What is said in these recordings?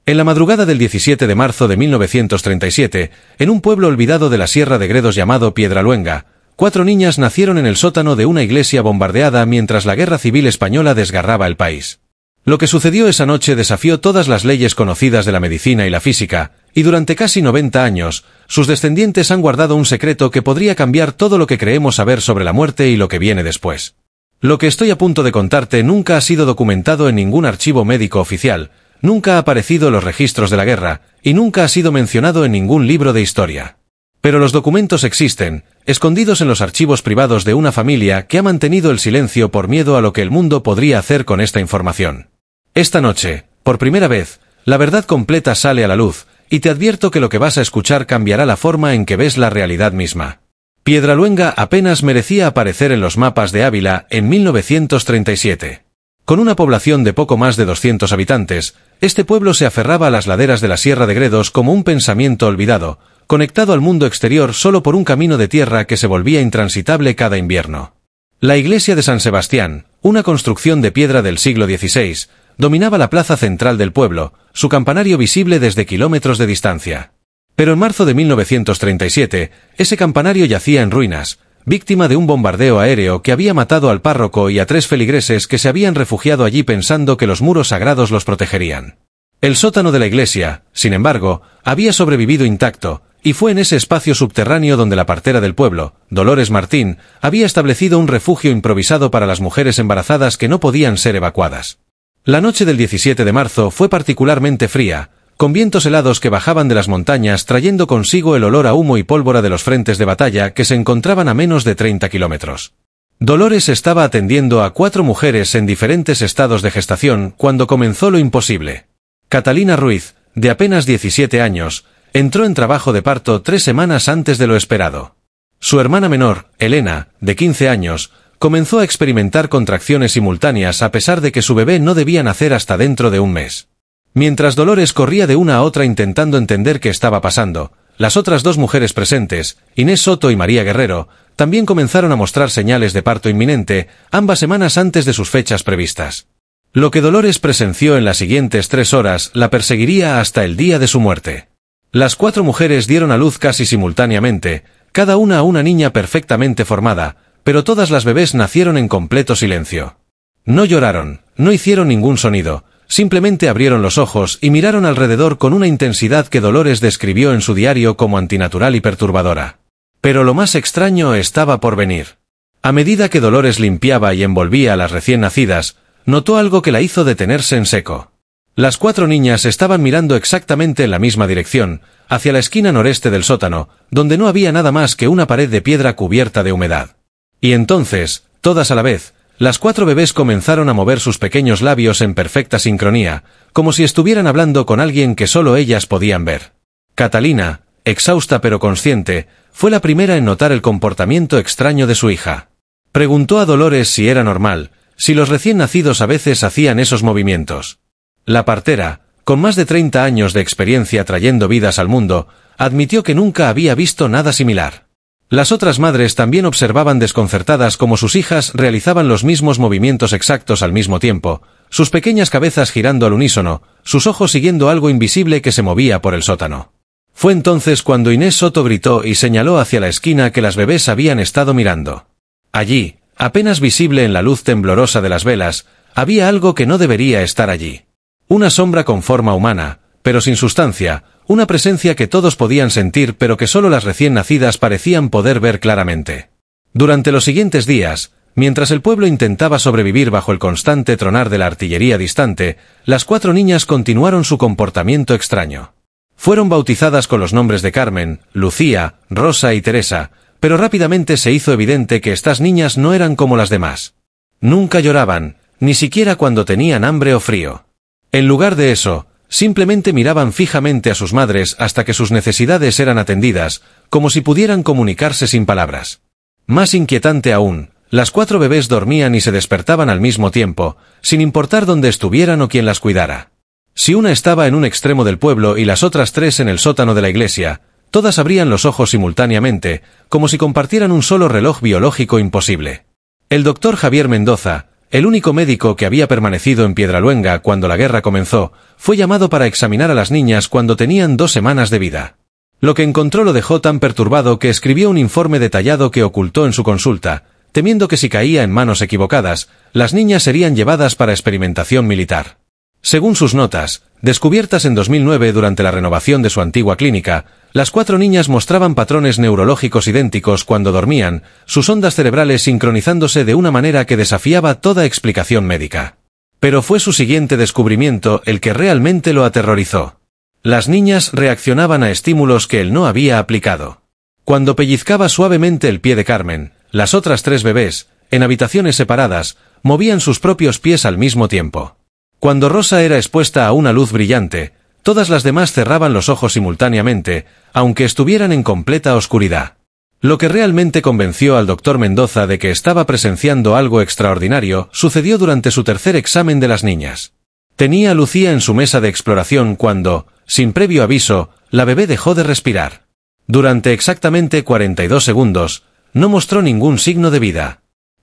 En la madrugada del 17 de marzo de 1937, en un pueblo olvidado de la Sierra de Gredos llamado Piedraluenga, 4 niñas nacieron en el sótano de una iglesia bombardeada mientras la Guerra Civil Española desgarraba el país. Lo que sucedió esa noche desafió todas las leyes conocidas de la medicina y la física, y durante casi 90 años, sus descendientes han guardado un secreto que podría cambiar todo lo que creemos saber sobre la muerte y lo que viene después. Lo que estoy a punto de contarte nunca ha sido documentado en ningún archivo médico oficial, nunca ha aparecido en los registros de la guerra, y nunca ha sido mencionado en ningún libro de historia. Pero los documentos existen, escondidos en los archivos privados de una familia que ha mantenido el silencio por miedo a lo que el mundo podría hacer con esta información. Esta noche, por primera vez, la verdad completa sale a la luz, y te advierto que lo que vas a escuchar cambiará la forma en que ves la realidad misma. Piedraluenga apenas merecía aparecer en los mapas de Ávila en 1937. Con una población de poco más de 200 habitantes, este pueblo se aferraba a las laderas de la Sierra de Gredos como un pensamiento olvidado, conectado al mundo exterior solo por un camino de tierra que se volvía intransitable cada invierno. La iglesia de San Sebastián, una construcción de piedra del siglo XVI, dominaba la plaza central del pueblo, su campanario visible desde kilómetros de distancia. Pero en marzo de 1937, ese campanario yacía en ruinas, víctima de un bombardeo aéreo que había matado al párroco y a 3 feligreses que se habían refugiado allí pensando que los muros sagrados los protegerían. El sótano de la iglesia, sin embargo, había sobrevivido intacto, y fue en ese espacio subterráneo donde la partera del pueblo, Dolores Martín, había establecido un refugio improvisado para las mujeres embarazadas que no podían ser evacuadas. La noche del 17 de marzo fue particularmente fría, con vientos helados que bajaban de las montañas trayendo consigo el olor a humo y pólvora de los frentes de batalla que se encontraban a menos de 30 kilómetros. Dolores estaba atendiendo a 4 mujeres en diferentes estados de gestación cuando comenzó lo imposible. Catalina Ruiz, de apenas 17 años, entró en trabajo de parto 3 semanas antes de lo esperado. Su hermana menor, Elena, de 15 años, comenzó a experimentar contracciones simultáneas a pesar de que su bebé no debía nacer hasta dentro de un mes. Mientras Dolores corría de una a otra intentando entender qué estaba pasando, las otras 2 mujeres presentes, Inés Soto y María Guerrero, también comenzaron a mostrar señales de parto inminente, ambas semanas antes de sus fechas previstas. Lo que Dolores presenció en las siguientes 3 horas la perseguiría hasta el día de su muerte. Las 4 mujeres dieron a luz casi simultáneamente, cada una a una niña perfectamente formada, pero todas las bebés nacieron en completo silencio. No lloraron, no hicieron ningún sonido, simplemente abrieron los ojos y miraron alrededor con una intensidad que Dolores describió en su diario como antinatural y perturbadora. Pero lo más extraño estaba por venir. A medida que Dolores limpiaba y envolvía a las recién nacidas, notó algo que la hizo detenerse en seco. Las 4 niñas estaban mirando exactamente en la misma dirección, hacia la esquina noreste del sótano, donde no había nada más que una pared de piedra cubierta de humedad. Y entonces, todas a la vez, las 4 bebés comenzaron a mover sus pequeños labios en perfecta sincronía, como si estuvieran hablando con alguien que solo ellas podían ver. Catalina, exhausta pero consciente, fue la primera en notar el comportamiento extraño de su hija. Preguntó a Dolores si era normal, si los recién nacidos a veces hacían esos movimientos. La partera, con más de 30 años de experiencia trayendo vidas al mundo, admitió que nunca había visto nada similar. Las otras madres también observaban desconcertadas cómo sus hijas realizaban los mismos movimientos exactos al mismo tiempo, sus pequeñas cabezas girando al unísono, sus ojos siguiendo algo invisible que se movía por el sótano. Fue entonces cuando Inés Soto gritó y señaló hacia la esquina que las bebés habían estado mirando. Allí, apenas visible en la luz temblorosa de las velas, había algo que no debería estar allí. Una sombra con forma humana, pero sin sustancia, una presencia que todos podían sentir pero que solo las recién nacidas parecían poder ver claramente. Durante los siguientes días, mientras el pueblo intentaba sobrevivir bajo el constante tronar de la artillería distante, las 4 niñas continuaron su comportamiento extraño. Fueron bautizadas con los nombres de Carmen, Lucía, Rosa y Teresa, pero rápidamente se hizo evidente que estas niñas no eran como las demás. Nunca lloraban, ni siquiera cuando tenían hambre o frío. En lugar de eso, simplemente miraban fijamente a sus madres hasta que sus necesidades eran atendidas, como si pudieran comunicarse sin palabras. Más inquietante aún, las 4 bebés dormían y se despertaban al mismo tiempo, sin importar dónde estuvieran o quién las cuidara. Si una estaba en un extremo del pueblo y las otras 3 en el sótano de la iglesia, todas abrían los ojos simultáneamente, como si compartieran un solo reloj biológico imposible. El doctor Javier Mendoza, el único médico que había permanecido en Piedraluenga cuando la guerra comenzó, fue llamado para examinar a las niñas cuando tenían 2 semanas de vida. Lo que encontró lo dejó tan perturbado que escribió un informe detallado que ocultó en su consulta, temiendo que si caía en manos equivocadas, las niñas serían llevadas para experimentación militar. Según sus notas, descubiertas en 2009 durante la renovación de su antigua clínica, las 4 niñas mostraban patrones neurológicos idénticos cuando dormían, sus ondas cerebrales sincronizándose de una manera que desafiaba toda explicación médica. Pero fue su siguiente descubrimiento el que realmente lo aterrorizó. Las niñas reaccionaban a estímulos que él no había aplicado. Cuando pellizcaba suavemente el pie de Carmen, las otras 3 bebés, en habitaciones separadas, movían sus propios pies al mismo tiempo. Cuando Rosa era expuesta a una luz brillante, todas las demás cerraban los ojos simultáneamente, aunque estuvieran en completa oscuridad. Lo que realmente convenció al doctor Mendoza de que estaba presenciando algo extraordinario sucedió durante su tercer examen de las niñas. Tenía a Lucía en su mesa de exploración cuando, sin previo aviso, la bebé dejó de respirar. Durante exactamente 42 segundos, no mostró ningún signo de vida.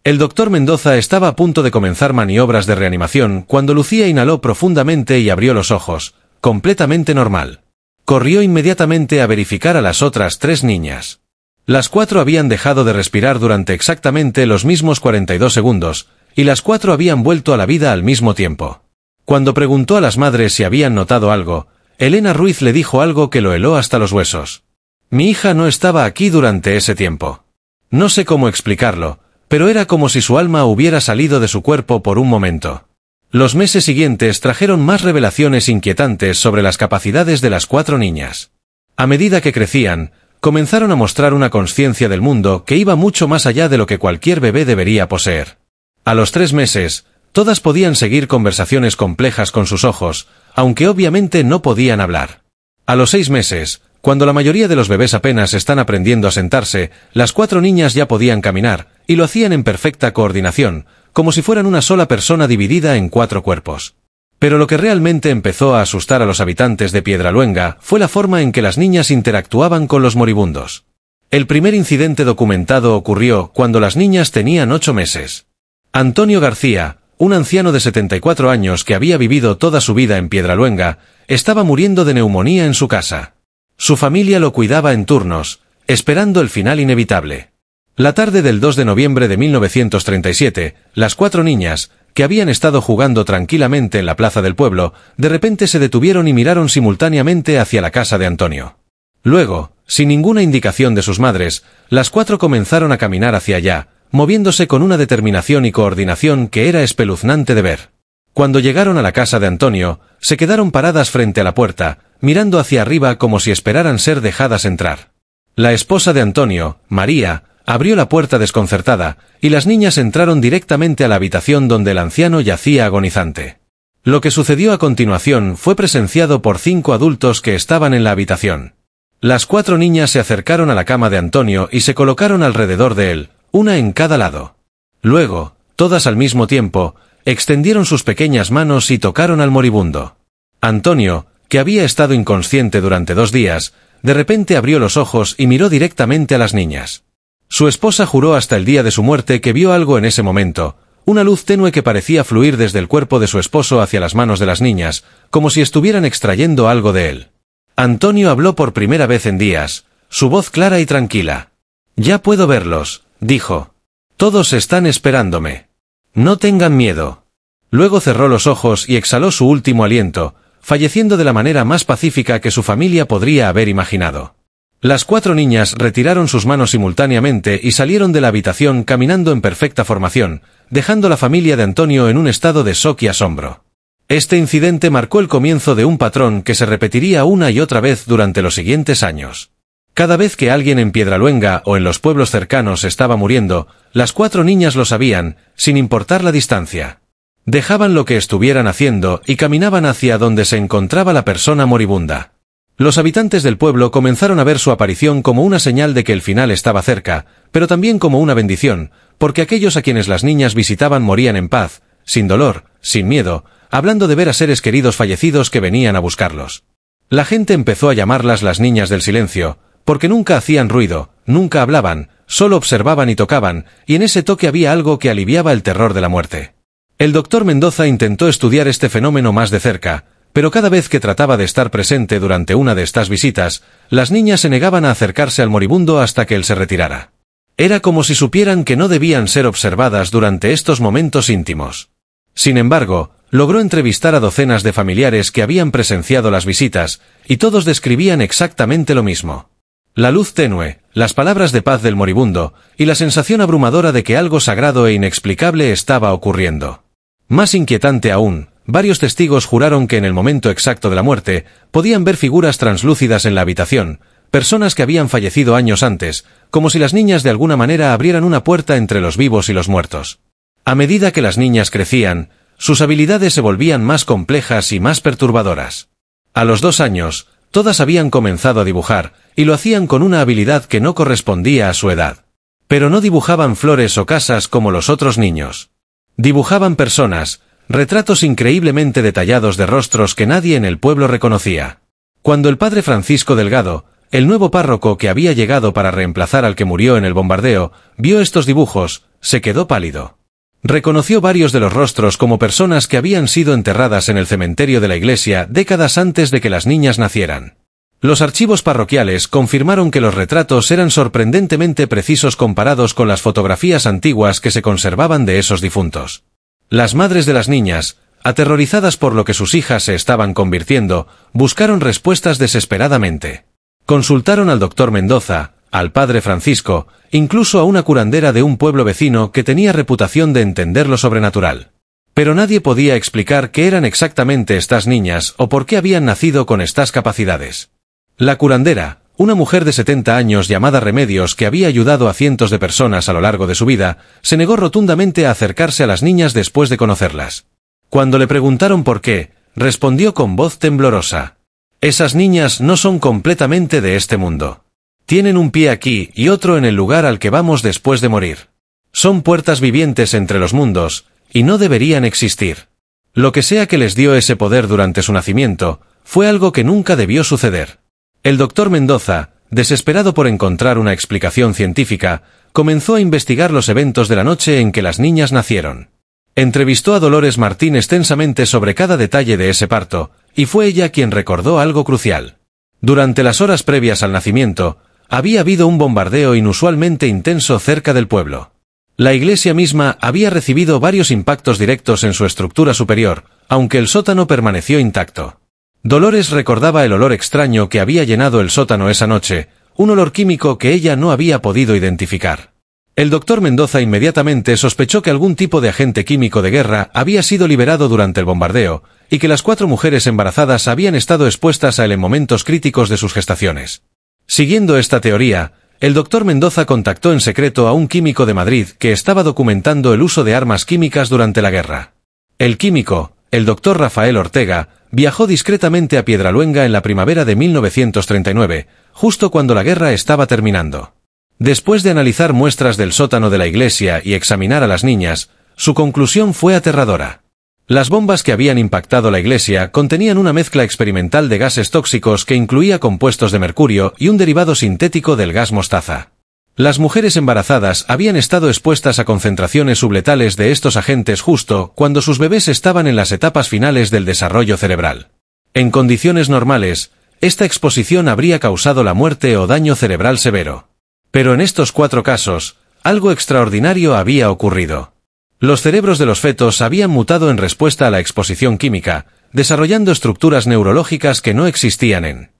El doctor Mendoza estaba a punto de comenzar maniobras de reanimación cuando Lucía inhaló profundamente y abrió los ojos, completamente normal. Corrió inmediatamente a verificar a las otras 3 niñas. Las 4 habían dejado de respirar durante exactamente los mismos 42 segundos, y las 4 habían vuelto a la vida al mismo tiempo. Cuando preguntó a las madres si habían notado algo, Elena Ruiz le dijo algo que lo heló hasta los huesos. Mi hija no estaba aquí durante ese tiempo. No sé cómo explicarlo, pero era como si su alma hubiera salido de su cuerpo por un momento. Los meses siguientes trajeron más revelaciones inquietantes sobre las capacidades de las 4 niñas. A medida que crecían, comenzaron a mostrar una conciencia del mundo que iba mucho más allá de lo que cualquier bebé debería poseer. A los 3 meses, todas podían seguir conversaciones complejas con sus ojos, aunque obviamente no podían hablar. A los 6 meses, cuando la mayoría de los bebés apenas están aprendiendo a sentarse, las 4 niñas ya podían caminar, y lo hacían en perfecta coordinación, como si fueran una sola persona dividida en 4 cuerpos. Pero lo que realmente empezó a asustar a los habitantes de Piedraluenga fue la forma en que las niñas interactuaban con los moribundos. El primer incidente documentado ocurrió cuando las niñas tenían 8 meses. Antonio García, un anciano de 74 años que había vivido toda su vida en Piedraluenga, estaba muriendo de neumonía en su casa. Su familia lo cuidaba en turnos, esperando el final inevitable. La tarde del 2 de noviembre de 1937, las 4 niñas, que habían estado jugando tranquilamente en la plaza del pueblo, de repente se detuvieron y miraron simultáneamente hacia la casa de Antonio. Luego, sin ninguna indicación de sus madres, las 4 comenzaron a caminar hacia allá, moviéndose con una determinación y coordinación que era espeluznante de ver. Cuando llegaron a la casa de Antonio, se quedaron paradas frente a la puerta, mirando hacia arriba como si esperaran ser dejadas entrar. La esposa de Antonio, María, abrió la puerta desconcertada, y las niñas entraron directamente a la habitación donde el anciano yacía agonizante. Lo que sucedió a continuación fue presenciado por 5 adultos que estaban en la habitación. Las 4 niñas se acercaron a la cama de Antonio y se colocaron alrededor de él, una en cada lado. Luego, todas al mismo tiempo, extendieron sus pequeñas manos y tocaron al moribundo. Antonio, que había estado inconsciente durante 2 días, de repente abrió los ojos y miró directamente a las niñas. Su esposa juró hasta el día de su muerte que vio algo en ese momento, una luz tenue que parecía fluir desde el cuerpo de su esposo hacia las manos de las niñas, como si estuvieran extrayendo algo de él. Antonio habló por primera vez en días, su voz clara y tranquila. «Ya puedo verlos», dijo. «Todos están esperándome. No tengan miedo». Luego cerró los ojos y exhaló su último aliento, falleciendo de la manera más pacífica que su familia podría haber imaginado. Las 4 niñas retiraron sus manos simultáneamente y salieron de la habitación caminando en perfecta formación, dejando la familia de Antonio en un estado de shock y asombro. Este incidente marcó el comienzo de un patrón que se repetiría una y otra vez durante los siguientes años. Cada vez que alguien en Piedraluenga o en los pueblos cercanos estaba muriendo, las 4 niñas lo sabían, sin importar la distancia. Dejaban lo que estuvieran haciendo y caminaban hacia donde se encontraba la persona moribunda. Los habitantes del pueblo comenzaron a ver su aparición como una señal de que el final estaba cerca, pero también como una bendición, porque aquellos a quienes las niñas visitaban morían en paz, sin dolor, sin miedo, hablando de ver a seres queridos fallecidos que venían a buscarlos. La gente empezó a llamarlas las niñas del silencio, porque nunca hacían ruido, nunca hablaban, solo observaban y tocaban, y en ese toque había algo que aliviaba el terror de la muerte. El doctor Mendoza intentó estudiar este fenómeno más de cerca, pero cada vez que trataba de estar presente durante una de estas visitas, las niñas se negaban a acercarse al moribundo hasta que él se retirara. Era como si supieran que no debían ser observadas durante estos momentos íntimos. Sin embargo, logró entrevistar a docenas de familiares que habían presenciado las visitas, y todos describían exactamente lo mismo. La luz tenue, las palabras de paz del moribundo, y la sensación abrumadora de que algo sagrado e inexplicable estaba ocurriendo. Más inquietante aún, varios testigos juraron que en el momento exacto de la muerte, podían ver figuras translúcidas en la habitación, personas que habían fallecido años antes, como si las niñas de alguna manera abrieran una puerta entre los vivos y los muertos. A medida que las niñas crecían, sus habilidades se volvían más complejas y más perturbadoras. A los 2 años, todas habían comenzado a dibujar, y lo hacían con una habilidad que no correspondía a su edad. Pero no dibujaban flores o casas como los otros niños. Dibujaban personas, retratos increíblemente detallados de rostros que nadie en el pueblo reconocía. Cuando el padre Francisco Delgado, el nuevo párroco que había llegado para reemplazar al que murió en el bombardeo, vio estos dibujos, se quedó pálido. Reconoció varios de los rostros como personas que habían sido enterradas en el cementerio de la iglesia décadas antes de que las niñas nacieran. Los archivos parroquiales confirmaron que los retratos eran sorprendentemente precisos comparados con las fotografías antiguas que se conservaban de esos difuntos. Las madres de las niñas, aterrorizadas por lo que sus hijas se estaban convirtiendo, buscaron respuestas desesperadamente. Consultaron al doctor Mendoza, al padre Francisco, incluso a una curandera de un pueblo vecino que tenía reputación de entender lo sobrenatural. Pero nadie podía explicar qué eran exactamente estas niñas o por qué habían nacido con estas capacidades. La curandera, una mujer de 70 años llamada Remedios que había ayudado a cientos de personas a lo largo de su vida, se negó rotundamente a acercarse a las niñas después de conocerlas. Cuando le preguntaron por qué, respondió con voz temblorosa: «Esas niñas no son completamente de este mundo. Tienen un pie aquí y otro en el lugar al que vamos después de morir. Son puertas vivientes entre los mundos, y no deberían existir. Lo que sea que les dio ese poder durante su nacimiento, fue algo que nunca debió suceder». El doctor Mendoza, desesperado por encontrar una explicación científica, comenzó a investigar los eventos de la noche en que las niñas nacieron. Entrevistó a Dolores Martín extensamente sobre cada detalle de ese parto, y fue ella quien recordó algo crucial. Durante las horas previas al nacimiento, había habido un bombardeo inusualmente intenso cerca del pueblo. La iglesia misma había recibido varios impactos directos en su estructura superior, aunque el sótano permaneció intacto. Dolores recordaba el olor extraño que había llenado el sótano esa noche, un olor químico que ella no había podido identificar. El doctor Mendoza inmediatamente sospechó que algún tipo de agente químico de guerra había sido liberado durante el bombardeo, y que las 4 mujeres embarazadas habían estado expuestas a él en momentos críticos de sus gestaciones. Siguiendo esta teoría, el doctor Mendoza contactó en secreto a un químico de Madrid que estaba documentando el uso de armas químicas durante la guerra. El químico, el doctor Rafael Ortega, viajó discretamente a Piedraluenga en la primavera de 1939, justo cuando la guerra estaba terminando. Después de analizar muestras del sótano de la iglesia y examinar a las niñas, su conclusión fue aterradora. Las bombas que habían impactado la iglesia contenían una mezcla experimental de gases tóxicos que incluía compuestos de mercurio y un derivado sintético del gas mostaza. Las mujeres embarazadas habían estado expuestas a concentraciones subletales de estos agentes justo cuando sus bebés estaban en las etapas finales del desarrollo cerebral. En condiciones normales, esta exposición habría causado la muerte o daño cerebral severo. Pero en estos 4 casos, algo extraordinario había ocurrido. Los cerebros de los fetos habían mutado en respuesta a la exposición química, desarrollando estructuras neurológicas que no existían en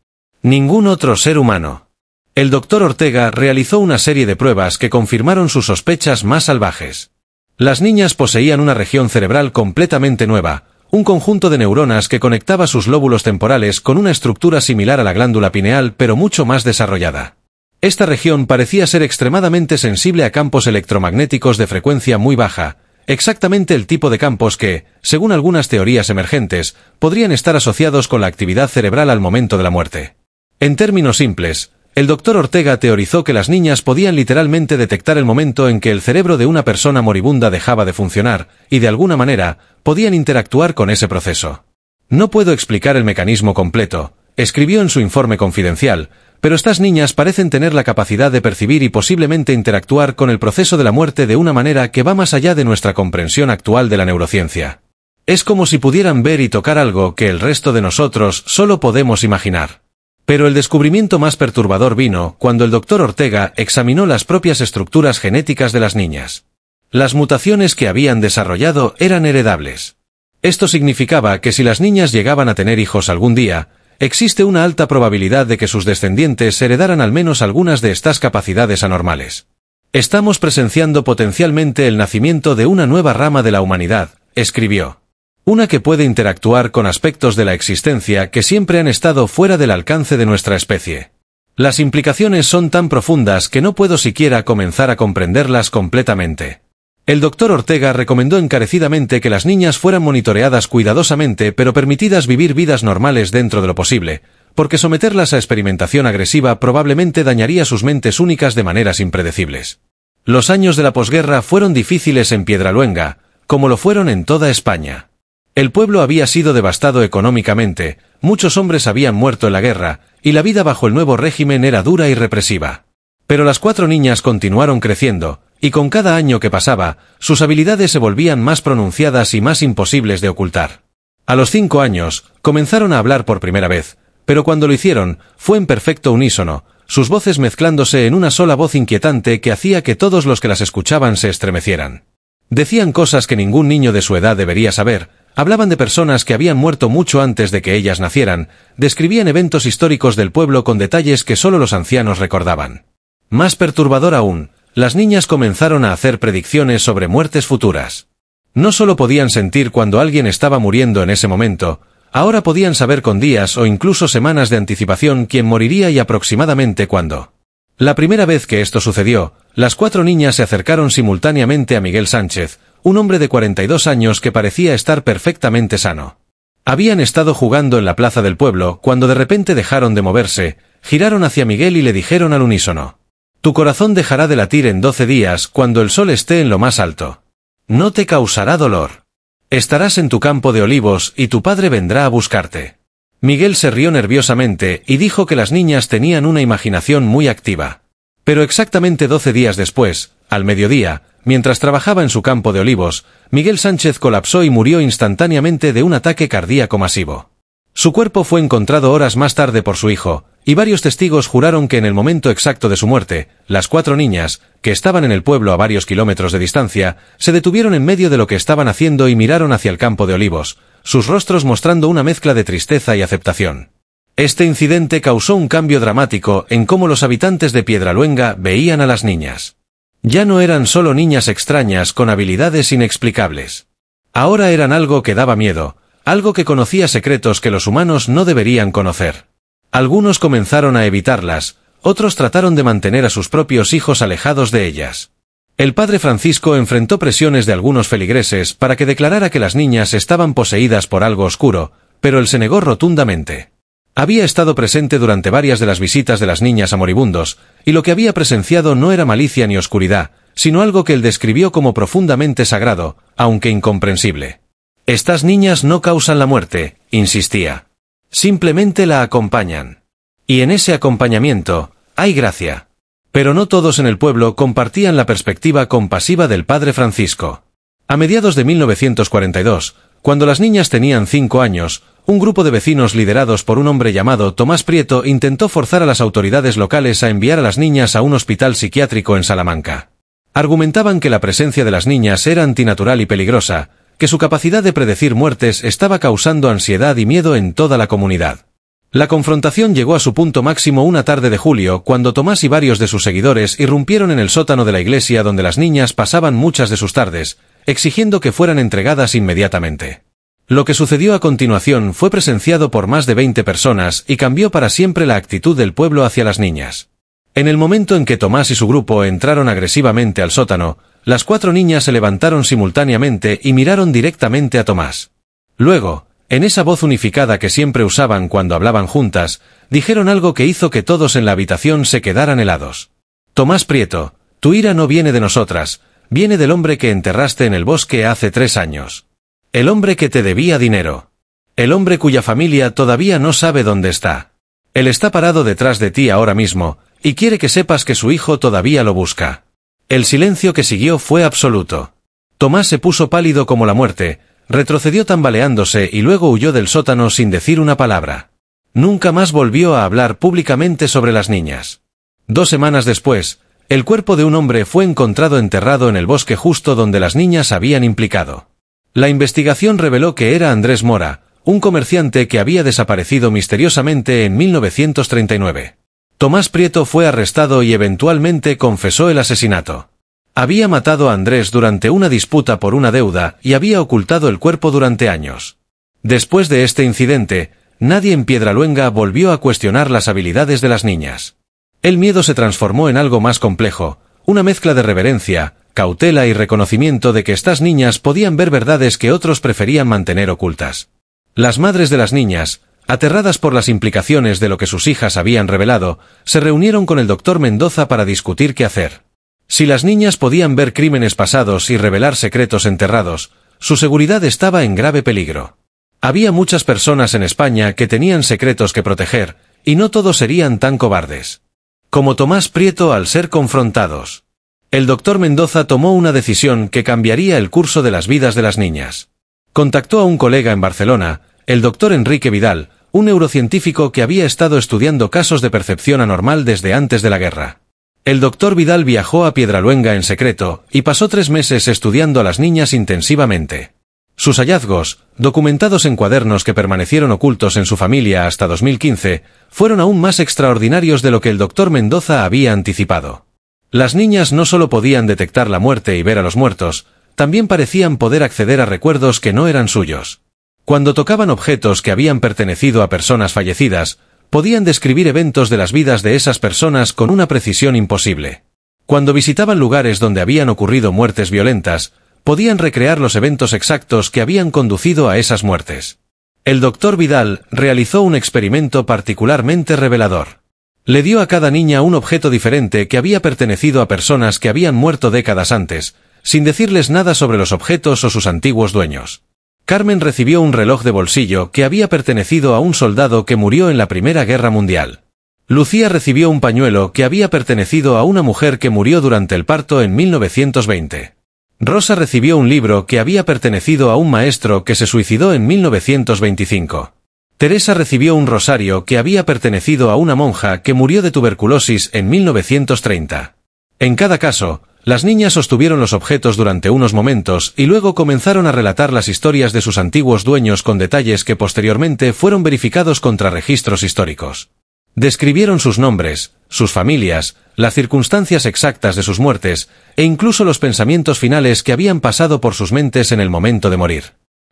ningún otro ser humano. El doctor Ortega realizó una serie de pruebas que confirmaron sus sospechas más salvajes. Las niñas poseían una región cerebral completamente nueva, un conjunto de neuronas que conectaba sus lóbulos temporales con una estructura similar a la glándula pineal pero mucho más desarrollada. Esta región parecía ser extremadamente sensible a campos electromagnéticos de frecuencia muy baja, exactamente el tipo de campos que, según algunas teorías emergentes, podrían estar asociados con la actividad cerebral al momento de la muerte. En términos simples, el doctor Ortega teorizó que las niñas podían literalmente detectar el momento en que el cerebro de una persona moribunda dejaba de funcionar, y de alguna manera, podían interactuar con ese proceso. No puedo explicar el mecanismo completo, escribió en su informe confidencial, pero estas niñas parecen tener la capacidad de percibir y posiblemente interactuar con el proceso de la muerte de una manera que va más allá de nuestra comprensión actual de la neurociencia. Es como si pudieran ver y tocar algo que el resto de nosotros solo podemos imaginar. Pero el descubrimiento más perturbador vino cuando el Dr. Ortega examinó las propias estructuras genéticas de las niñas. Las mutaciones que habían desarrollado eran heredables. Esto significaba que si las niñas llegaban a tener hijos algún día, existe una alta probabilidad de que sus descendientes heredaran al menos algunas de estas capacidades anormales. Estamos presenciando potencialmente el nacimiento de una nueva rama de la humanidad, escribió. Una que puede interactuar con aspectos de la existencia que siempre han estado fuera del alcance de nuestra especie. Las implicaciones son tan profundas que no puedo siquiera comenzar a comprenderlas completamente. El Dr. Ortega recomendó encarecidamente que las niñas fueran monitoreadas cuidadosamente pero permitidas vivir vidas normales dentro de lo posible, porque someterlas a experimentación agresiva probablemente dañaría sus mentes únicas de maneras impredecibles. Los años de la posguerra fueron difíciles en Piedraluenga, como lo fueron en toda España. El pueblo había sido devastado económicamente, muchos hombres habían muerto en la guerra, y la vida bajo el nuevo régimen era dura y represiva. Pero las 4 niñas continuaron creciendo, y con cada año que pasaba, sus habilidades se volvían más pronunciadas y más imposibles de ocultar. A los 5 años, comenzaron a hablar por primera vez, pero cuando lo hicieron, fue en perfecto unísono, sus voces mezclándose en una sola voz inquietante que hacía que todos los que las escuchaban se estremecieran. Decían cosas que ningún niño de su edad debería saber, hablaban de personas que habían muerto mucho antes de que ellas nacieran, describían eventos históricos del pueblo con detalles que solo los ancianos recordaban. Más perturbador aún, las niñas comenzaron a hacer predicciones sobre muertes futuras. No solo podían sentir cuando alguien estaba muriendo en ese momento, ahora podían saber con días o incluso semanas de anticipación quién moriría y aproximadamente cuándo. La primera vez que esto sucedió, las 4 niñas se acercaron simultáneamente a Miguel Sánchez, un hombre de 42 años que parecía estar perfectamente sano. Habían estado jugando en la plaza del pueblo cuando de repente dejaron de moverse, giraron hacia Miguel y le dijeron al unísono: «Tu corazón dejará de latir en 12 días cuando el sol esté en lo más alto. No te causará dolor. Estarás en tu campo de olivos y tu padre vendrá a buscarte». Miguel se rió nerviosamente y dijo que las niñas tenían una imaginación muy activa. Pero exactamente 12 días después, al mediodía, mientras trabajaba en su campo de olivos, Miguel Sánchez colapsó y murió instantáneamente de un ataque cardíaco masivo. Su cuerpo fue encontrado horas más tarde por su hijo, y varios testigos juraron que en el momento exacto de su muerte, las 4 niñas, que estaban en el pueblo a varios kilómetros de distancia, se detuvieron en medio de lo que estaban haciendo y miraron hacia el campo de olivos, sus rostros mostrando una mezcla de tristeza y aceptación. Este incidente causó un cambio dramático en cómo los habitantes de Piedraluenga veían a las niñas. Ya no eran solo niñas extrañas con habilidades inexplicables. Ahora eran algo que daba miedo, algo que conocía secretos que los humanos no deberían conocer. Algunos comenzaron a evitarlas, otros trataron de mantener a sus propios hijos alejados de ellas. El padre Francisco enfrentó presiones de algunos feligreses para que declarara que las niñas estaban poseídas por algo oscuro, pero él se negó rotundamente. Había estado presente durante varias de las visitas de las niñas a moribundos, y lo que había presenciado no era malicia ni oscuridad, sino algo que él describió como profundamente sagrado, aunque incomprensible. «Estas niñas no causan la muerte», insistía. «Simplemente la acompañan. Y en ese acompañamiento, hay gracia». Pero no todos en el pueblo compartían la perspectiva compasiva del padre Francisco. A mediados de 1942, cuando las niñas tenían 5 años, un grupo de vecinos liderados por un hombre llamado Tomás Prieto intentó forzar a las autoridades locales a enviar a las niñas a un hospital psiquiátrico en Salamanca. Argumentaban que la presencia de las niñas era antinatural y peligrosa, que su capacidad de predecir muertes estaba causando ansiedad y miedo en toda la comunidad. La confrontación llegó a su punto máximo una tarde de julio cuando Tomás y varios de sus seguidores irrumpieron en el sótano de la iglesia donde las niñas pasaban muchas de sus tardes, exigiendo que fueran entregadas inmediatamente. Lo que sucedió a continuación fue presenciado por más de 20 personas y cambió para siempre la actitud del pueblo hacia las niñas. En el momento en que Tomás y su grupo entraron agresivamente al sótano, las 4 niñas se levantaron simultáneamente y miraron directamente a Tomás. Luego, en esa voz unificada que siempre usaban cuando hablaban juntas, dijeron algo que hizo que todos en la habitación se quedaran helados. «Tomás Prieto, tu ira no viene de nosotras, viene del hombre que enterraste en el bosque hace 3 años. El hombre que te debía dinero. El hombre cuya familia todavía no sabe dónde está. Él está parado detrás de ti ahora mismo, y quiere que sepas que su hijo todavía lo busca. El silencio que siguió fue absoluto. Tomás se puso pálido como la muerte, retrocedió tambaleándose y luego huyó del sótano sin decir una palabra. Nunca más volvió a hablar públicamente sobre las niñas. 2 semanas después, el cuerpo de un hombre fue encontrado enterrado en el bosque justo donde las niñas habían implicado. La investigación reveló que era Andrés Mora, un comerciante que había desaparecido misteriosamente en 1939. Tomás Prieto fue arrestado y eventualmente confesó el asesinato. Había matado a Andrés durante una disputa por una deuda y había ocultado el cuerpo durante años. Después de este incidente, nadie en Piedraluenga volvió a cuestionar las habilidades de las niñas. El miedo se transformó en algo más complejo, una mezcla de reverencia, cautela y reconocimiento de que estas niñas podían ver verdades que otros preferían mantener ocultas. Las madres de las niñas, aterradas por las implicaciones de lo que sus hijas habían revelado, se reunieron con el doctor Mendoza para discutir qué hacer. Si las niñas podían ver crímenes pasados y revelar secretos enterrados, su seguridad estaba en grave peligro. Había muchas personas en España que tenían secretos que proteger, y no todos serían tan cobardes como Tomás Prieto al ser confrontados. El doctor Mendoza tomó una decisión que cambiaría el curso de las vidas de las niñas. Contactó a un colega en Barcelona, el doctor Enrique Vidal, un neurocientífico que había estado estudiando casos de percepción anormal desde antes de la guerra. El doctor Vidal viajó a Piedraluenga en secreto, y pasó 3 meses estudiando a las niñas intensivamente. Sus hallazgos, documentados en cuadernos que permanecieron ocultos en su familia hasta 2015, fueron aún más extraordinarios de lo que el doctor Mendoza había anticipado. Las niñas no solo podían detectar la muerte y ver a los muertos, también parecían poder acceder a recuerdos que no eran suyos. Cuando tocaban objetos que habían pertenecido a personas fallecidas, podían describir eventos de las vidas de esas personas con una precisión imposible. Cuando visitaban lugares donde habían ocurrido muertes violentas, podían recrear los eventos exactos que habían conducido a esas muertes. El doctor Vidal realizó un experimento particularmente revelador. Le dio a cada niña un objeto diferente que había pertenecido a personas que habían muerto décadas antes, sin decirles nada sobre los objetos o sus antiguos dueños. Carmen recibió un reloj de bolsillo que había pertenecido a un soldado que murió en la Primera Guerra Mundial. Lucía recibió un pañuelo que había pertenecido a una mujer que murió durante el parto en 1920. Rosa recibió un libro que había pertenecido a un maestro que se suicidó en 1925. Teresa recibió un rosario que había pertenecido a una monja que murió de tuberculosis en 1930. En cada caso, las niñas sostuvieron los objetos durante unos momentos y luego comenzaron a relatar las historias de sus antiguos dueños con detalles que posteriormente fueron verificados contra registros históricos. Describieron sus nombres, sus familias, las circunstancias exactas de sus muertes, e incluso los pensamientos finales que habían pasado por sus mentes en el momento de morir.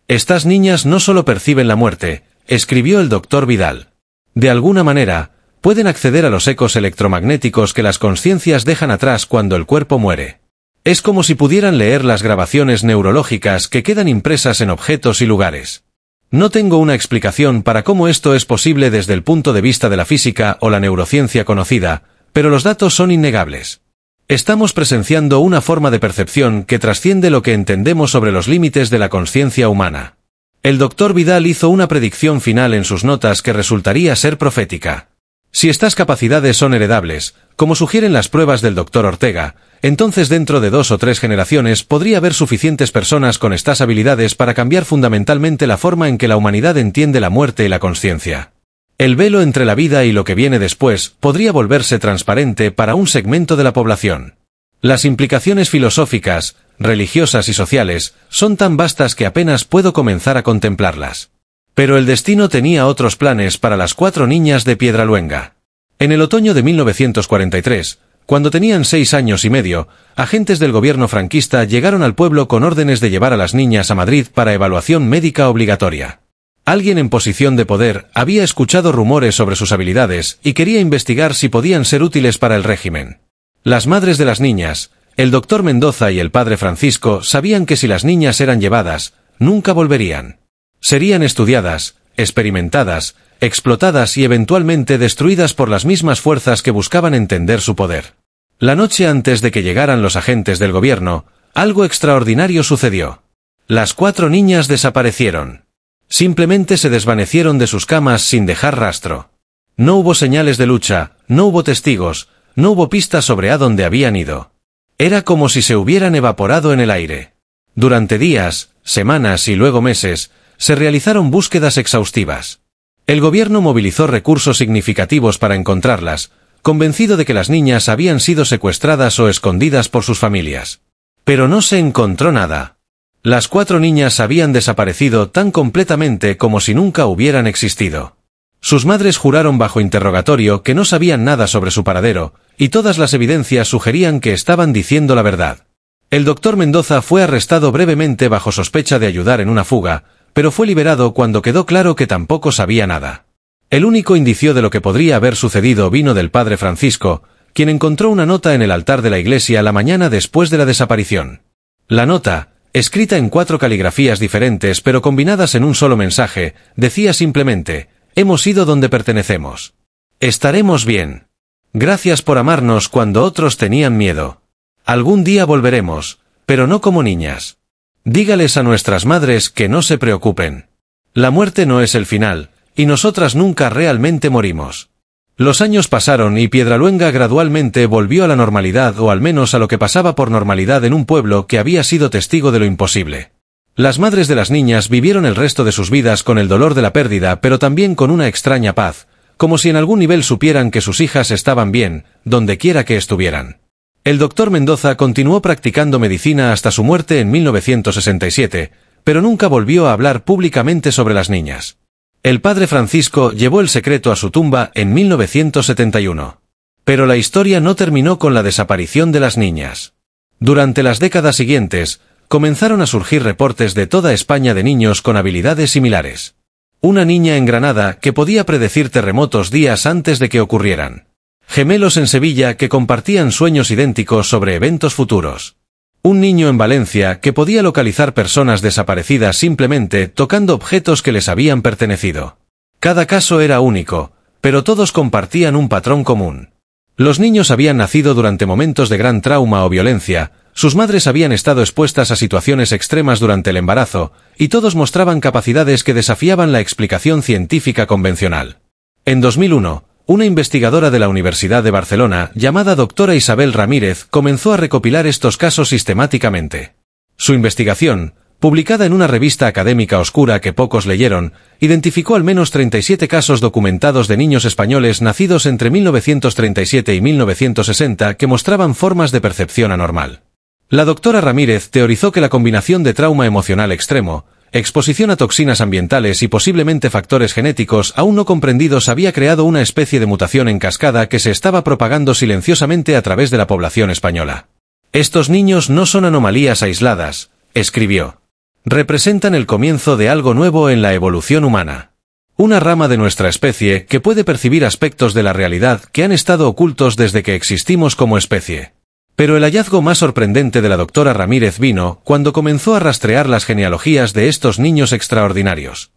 Estas niñas no solo perciben la muerte, escribió el doctor Vidal. De alguna manera, pueden acceder a los ecos electromagnéticos que las conciencias dejan atrás cuando el cuerpo muere. Es como si pudieran leer las grabaciones neurológicas que quedan impresas en objetos y lugares. No tengo una explicación para cómo esto es posible desde el punto de vista de la física o la neurociencia conocida, pero los datos son innegables. Estamos presenciando una forma de percepción que trasciende lo que entendemos sobre los límites de la conciencia humana. El doctor Vidal hizo una predicción final en sus notas que resultaría ser profética. Si estas capacidades son heredables, como sugieren las pruebas del doctor Ortega, entonces dentro de 2 o 3 generaciones podría haber suficientes personas con estas habilidades para cambiar fundamentalmente la forma en que la humanidad entiende la muerte y la consciencia. El velo entre la vida y lo que viene después podría volverse transparente para un segmento de la población. Las implicaciones filosóficas, religiosas y sociales son tan vastas que apenas puedo comenzar a contemplarlas. Pero el destino tenía otros planes para las 4 niñas de Piedraluenga. En el otoño de 1943, cuando tenían 6 años y medio, agentes del gobierno franquista llegaron al pueblo con órdenes de llevar a las niñas a Madrid para evaluación médica obligatoria. Alguien en posición de poder había escuchado rumores sobre sus habilidades y quería investigar si podían ser útiles para el régimen. Las madres de las niñas, el doctor Mendoza y el padre Francisco sabían que si las niñas eran llevadas, nunca volverían. Serían estudiadas, experimentadas, explotadas y eventualmente destruidas por las mismas fuerzas que buscaban entender su poder. La noche antes de que llegaran los agentes del gobierno, algo extraordinario sucedió. Las 4 niñas desaparecieron. Simplemente se desvanecieron de sus camas sin dejar rastro. No hubo señales de lucha, no hubo testigos, no hubo pistas sobre a dónde habían ido. Era como si se hubieran evaporado en el aire. Durante días, semanas y luego meses, se realizaron búsquedas exhaustivas. El gobierno movilizó recursos significativos para encontrarlas, convencido de que las niñas habían sido secuestradas o escondidas por sus familias. Pero no se encontró nada. Las 4 niñas habían desaparecido tan completamente como si nunca hubieran existido. Sus madres juraron bajo interrogatorio que no sabían nada sobre su paradero, y todas las evidencias sugerían que estaban diciendo la verdad. El doctor Mendoza fue arrestado brevemente bajo sospecha de ayudar en una fuga, pero fue liberado cuando quedó claro que tampoco sabía nada. El único indicio de lo que podría haber sucedido vino del padre Francisco, quien encontró una nota en el altar de la iglesia la mañana después de la desaparición. La nota, escrita en 4 caligrafías diferentes pero combinadas en un solo mensaje, decía simplemente: «Hemos ido donde pertenecemos. Estaremos bien. Gracias por amarnos cuando otros tenían miedo. Algún día volveremos, pero no como niñas. Dígales a nuestras madres que no se preocupen. La muerte no es el final, y nosotras nunca realmente morimos». Los años pasaron y Piedraluenga gradualmente volvió a la normalidad, o al menos a lo que pasaba por normalidad en un pueblo que había sido testigo de lo imposible. Las madres de las niñas vivieron el resto de sus vidas con el dolor de la pérdida, pero también con una extraña paz, como si en algún nivel supieran que sus hijas estaban bien, donde quiera que estuvieran. El doctor Mendoza continuó practicando medicina hasta su muerte en 1967, pero nunca volvió a hablar públicamente sobre las niñas. El padre Francisco llevó el secreto a su tumba en 1971. Pero la historia no terminó con la desaparición de las niñas. Durante las décadas siguientes, comenzaron a surgir reportes de toda España de niños con habilidades similares. Una niña en Granada que podía predecir terremotos días antes de que ocurrieran. Gemelos en Sevilla que compartían sueños idénticos sobre eventos futuros. Un niño en Valencia que podía localizar personas desaparecidas simplemente tocando objetos que les habían pertenecido. Cada caso era único, pero todos compartían un patrón común. Los niños habían nacido durante momentos de gran trauma o violencia, sus madres habían estado expuestas a situaciones extremas durante el embarazo, y todos mostraban capacidades que desafiaban la explicación científica convencional. En 2001, una investigadora de la Universidad de Barcelona, llamada doctora Isabel Ramírez, comenzó a recopilar estos casos sistemáticamente. Su investigación, publicada en una revista académica oscura que pocos leyeron, identificó al menos 37 casos documentados de niños españoles nacidos entre 1937 y 1960 que mostraban formas de percepción anormal. La doctora Ramírez teorizó que la combinación de trauma emocional extremo, exposición a toxinas ambientales y posiblemente factores genéticos aún no comprendidos había creado una especie de mutación en cascada que se estaba propagando silenciosamente a través de la población española. «Estos niños no son anomalías aisladas», escribió. «Representan el comienzo de algo nuevo en la evolución humana. Una rama de nuestra especie que puede percibir aspectos de la realidad que han estado ocultos desde que existimos como especie». Pero el hallazgo más sorprendente de la doctora Ramírez vino cuando comenzó a rastrear las genealogías de estos niños extraordinarios.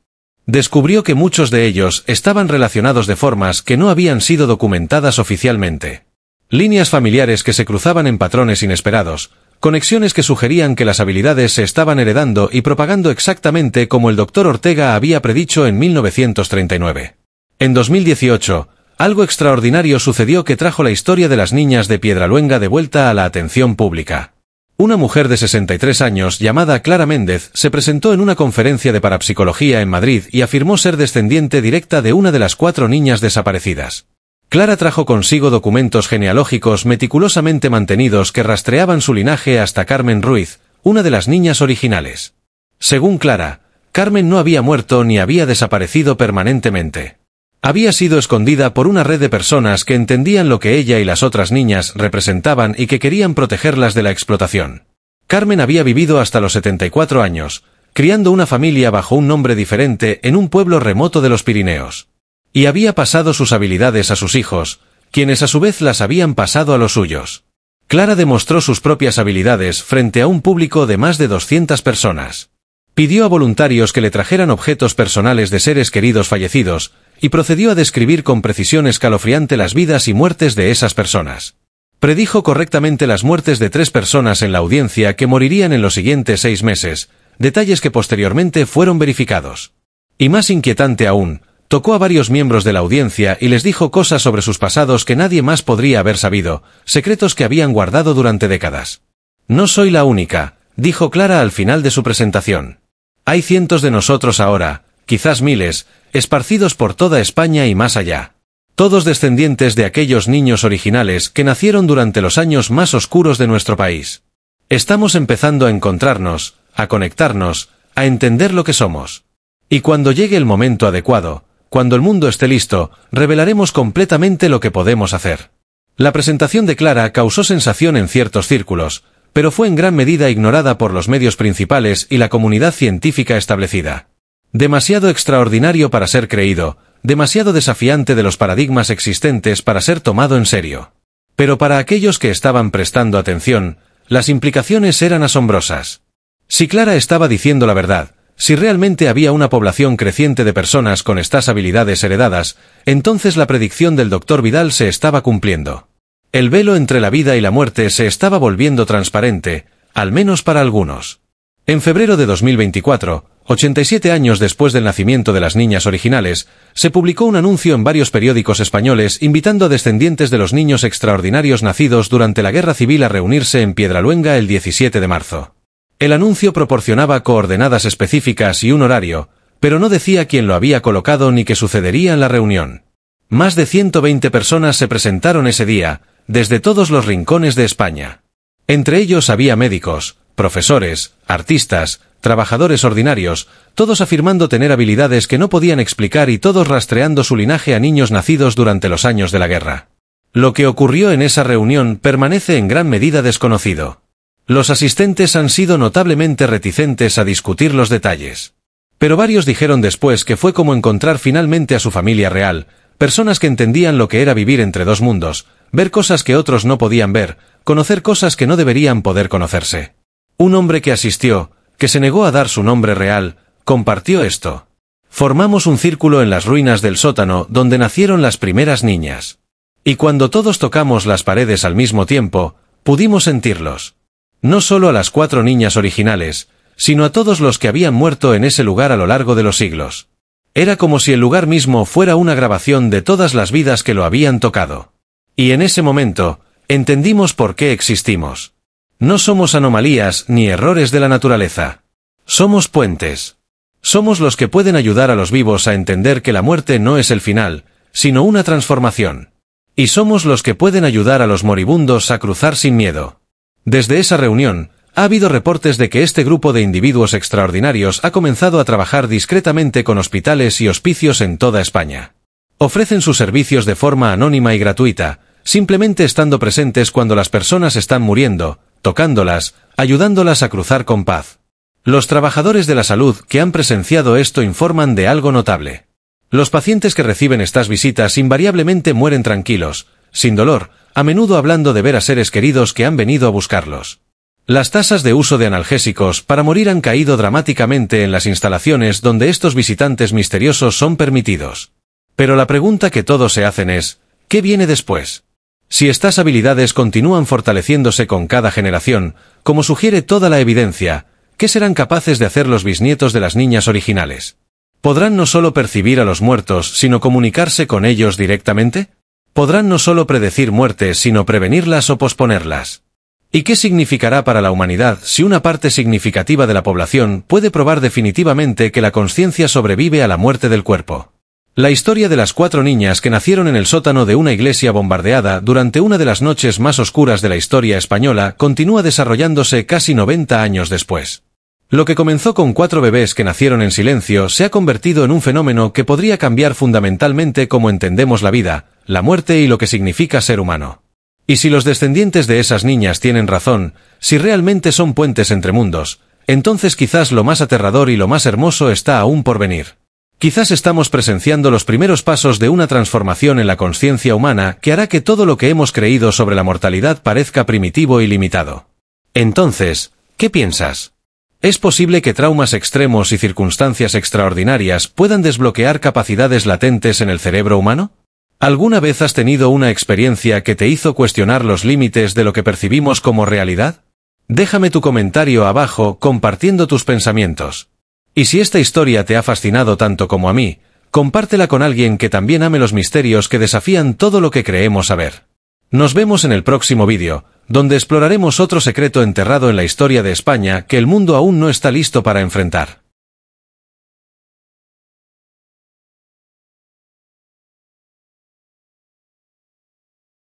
Descubrió que muchos de ellos estaban relacionados de formas que no habían sido documentadas oficialmente. Líneas familiares que se cruzaban en patrones inesperados, conexiones que sugerían que las habilidades se estaban heredando y propagando exactamente como el doctor Ortega había predicho en 1939. En 2018, algo extraordinario sucedió que trajo la historia de las niñas de Piedraluenga de vuelta a la atención pública. Una mujer de 63 años llamada Clara Méndez se presentó en una conferencia de parapsicología en Madrid y afirmó ser descendiente directa de una de las 4 niñas desaparecidas. Clara trajo consigo documentos genealógicos meticulosamente mantenidos que rastreaban su linaje hasta Carmen Ruiz, una de las niñas originales. Según Clara, Carmen no había muerto ni había desaparecido permanentemente. Había sido escondida por una red de personas que entendían lo que ella y las otras niñas representaban y que querían protegerlas de la explotación. Carmen había vivido hasta los 74 años, criando una familia bajo un nombre diferente en un pueblo remoto de los Pirineos. Y había pasado sus habilidades a sus hijos, quienes a su vez las habían pasado a los suyos. Clara demostró sus propias habilidades frente a un público de más de 200 personas. Pidió a voluntarios que le trajeran objetos personales de seres queridos fallecidos, y procedió a describir con precisión escalofriante las vidas y muertes de esas personas. Predijo correctamente las muertes de 3 personas en la audiencia que morirían en los siguientes 6 meses, detalles que posteriormente fueron verificados. Y más inquietante aún, Tocó a varios miembros de la audiencia y les dijo cosas sobre sus pasados que nadie más podría haber sabido, secretos que habían guardado durante décadas. No soy la única, dijo Clara al final de su presentación. Hay cientos de nosotros ahora, quizás miles, esparcidos por toda España y más allá. Todos descendientes de aquellos niños originales que nacieron durante los años más oscuros de nuestro país. Estamos empezando a encontrarnos, a conectarnos, a entender lo que somos. Y cuando llegue el momento adecuado, cuando el mundo esté listo, revelaremos completamente lo que podemos hacer. La presentación de Clara causó sensación en ciertos círculos, pero fue en gran medida ignorada por los medios principales y la comunidad científica establecida. Demasiado extraordinario para ser creído, demasiado desafiante de los paradigmas existentes para ser tomado en serio. Pero para aquellos que estaban prestando atención, las implicaciones eran asombrosas. Si Clara estaba diciendo la verdad, si realmente había una población creciente de personas con estas habilidades heredadas, entonces la predicción del Dr. Vidal se estaba cumpliendo. El velo entre la vida y la muerte se estaba volviendo transparente, al menos para algunos. En febrero de 2024, 87 años después del nacimiento de las niñas originales, se publicó un anuncio en varios periódicos españoles invitando a descendientes de los niños extraordinarios nacidos durante la Guerra Civil a reunirse en Piedraluenga el 17 de marzo. El anuncio proporcionaba coordenadas específicas y un horario, pero no decía quién lo había colocado ni qué sucedería en la reunión. Más de 120 personas se presentaron ese día, desde todos los rincones de España. Entre ellos había médicos, profesores, artistas, trabajadores ordinarios, todos afirmando tener habilidades que no podían explicar y todos rastreando su linaje a niños nacidos durante los años de la guerra. Lo que ocurrió en esa reunión permanece en gran medida desconocido. Los asistentes han sido notablemente reticentes a discutir los detalles. Pero varios dijeron después que fue como encontrar finalmente a su familia real, personas que entendían lo que era vivir entre dos mundos, ver cosas que otros no podían ver, conocer cosas que no deberían poder conocerse. Un hombre que asistió, que se negó a dar su nombre real, compartió esto. Formamos un círculo en las ruinas del sótano donde nacieron las primeras niñas. Y cuando todos tocamos las paredes al mismo tiempo, pudimos sentirlos. No solo a las 4 niñas originales, sino a todos los que habían muerto en ese lugar a lo largo de los siglos. Era como si el lugar mismo fuera una grabación de todas las vidas que lo habían tocado. Y en ese momento, entendimos por qué existimos. No somos anomalías ni errores de la naturaleza. Somos puentes. Somos los que pueden ayudar a los vivos a entender que la muerte no es el final, sino una transformación. Y somos los que pueden ayudar a los moribundos a cruzar sin miedo. Desde esa reunión, ha habido reportes de que este grupo de individuos extraordinarios ha comenzado a trabajar discretamente con hospitales y hospicios en toda España. Ofrecen sus servicios de forma anónima y gratuita, simplemente estando presentes cuando las personas están muriendo, tocándolas, ayudándolas a cruzar con paz. Los trabajadores de la salud que han presenciado esto informan de algo notable. Los pacientes que reciben estas visitas invariablemente mueren tranquilos, sin dolor, a menudo hablando de ver a seres queridos que han venido a buscarlos. Las tasas de uso de analgésicos para morir han caído dramáticamente en las instalaciones donde estos visitantes misteriosos son permitidos. Pero la pregunta que todos se hacen es, ¿qué viene después? Si estas habilidades continúan fortaleciéndose con cada generación, como sugiere toda la evidencia, ¿qué serán capaces de hacer los bisnietos de las niñas originales? ¿Podrán no solo percibir a los muertos, sino comunicarse con ellos directamente? ¿Podrán no solo predecir muertes, sino prevenirlas o posponerlas? ¿Y qué significará para la humanidad si una parte significativa de la población puede probar definitivamente que la conciencia sobrevive a la muerte del cuerpo? La historia de las 4 niñas que nacieron en el sótano de una iglesia bombardeada durante una de las noches más oscuras de la historia española continúa desarrollándose casi 90 años después. Lo que comenzó con 4 bebés que nacieron en silencio se ha convertido en un fenómeno que podría cambiar fundamentalmente cómo entendemos la vida, la muerte y lo que significa ser humano. Y si los descendientes de esas niñas tienen razón, si realmente son puentes entre mundos, entonces quizás lo más aterrador y lo más hermoso está aún por venir. Quizás estamos presenciando los primeros pasos de una transformación en la conciencia humana que hará que todo lo que hemos creído sobre la mortalidad parezca primitivo y limitado. Entonces, ¿qué piensas? ¿Es posible que traumas extremos y circunstancias extraordinarias puedan desbloquear capacidades latentes en el cerebro humano? ¿Alguna vez has tenido una experiencia que te hizo cuestionar los límites de lo que percibimos como realidad? Déjame tu comentario abajo compartiendo tus pensamientos. Y si esta historia te ha fascinado tanto como a mí, Compártela con alguien que también ame los misterios que desafían todo lo que creemos saber. Nos vemos en el próximo vídeo, donde exploraremos otro secreto enterrado en la historia de España que el mundo aún no está listo para enfrentar.